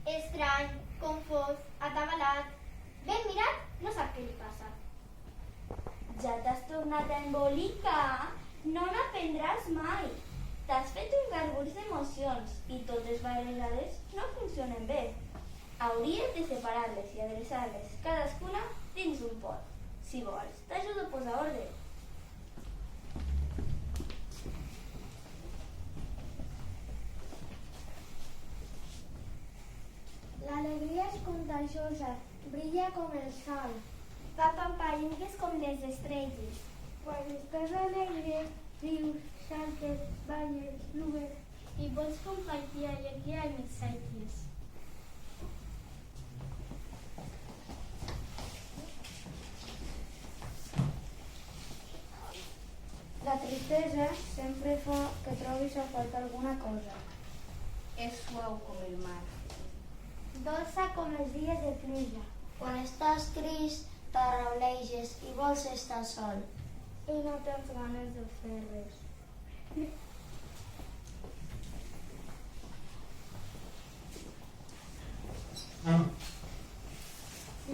Estrany, confós, atabalat. Ben mirat, no sap què li passa. Ja t'has tornat a embolicar? No n'aprendràs mai. T'has fet un garbuix d'emocions i totes barrejades no funcionen bé. Hauries de separar-les i adreçar-les cadascuna dins un pot. Si vols, t'ajudo a posar ordre. L'alegria és contagiosa, brilla com el sol. Va pamparingues com les estrelles. Quan estàs alegre, rius, saltes, balles, nubes I vols compartir alegria i missatges. La tristesa sempre fa que trobis a faltar alguna cosa. És suau com el mar. Dolça com els dies de pluja. Quan estàs trist, t'arrauleges i vols estar sol. I no tens ganes de fer res.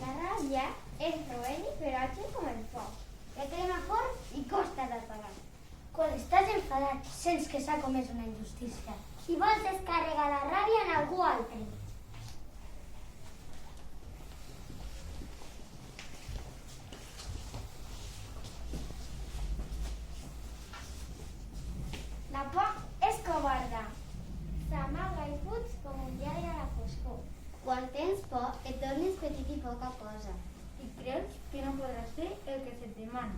La ràbia és roent i ferotge com el foc, que crema fort i costa d'apagar. Quan estàs enfadat, sents que s'ha comès una injustícia i vols descarregar la ràbia en algú altre. La por és covarda. S'amaga i fuig com un lladre a la foscor. Quan tens por, et tornes petit i poca cosa. I creus que no podràs fer el que se't demana.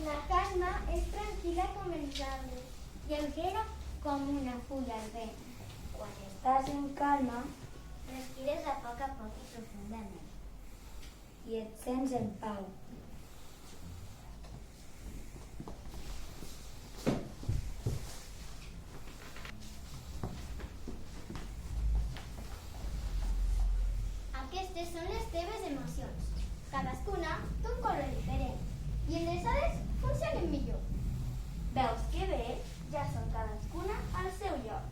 La calma és tranquil·la com els arbres, lleugera com una fulla al vent. Quan estàs en calma, Respires a poc i profundament. i et sents en pau. Aquestes són les teves emocions. Cadascuna té un color diferent i endreçades funcionen millor. Veus que bé? Ja són cadascuna al seu lloc.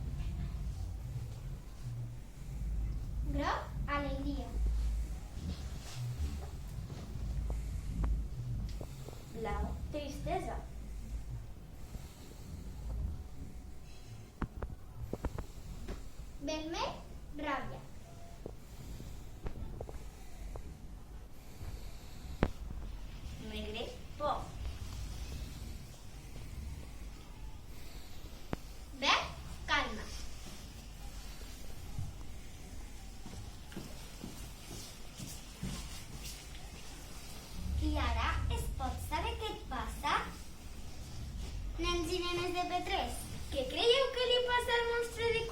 Groc, alegria. Blau, tristesa. Vermell, ràbia. Negre, por. Verd, calma. I ara es pot saber què et passa? Nens i nenes de P3, què creieu que li passa al monstre de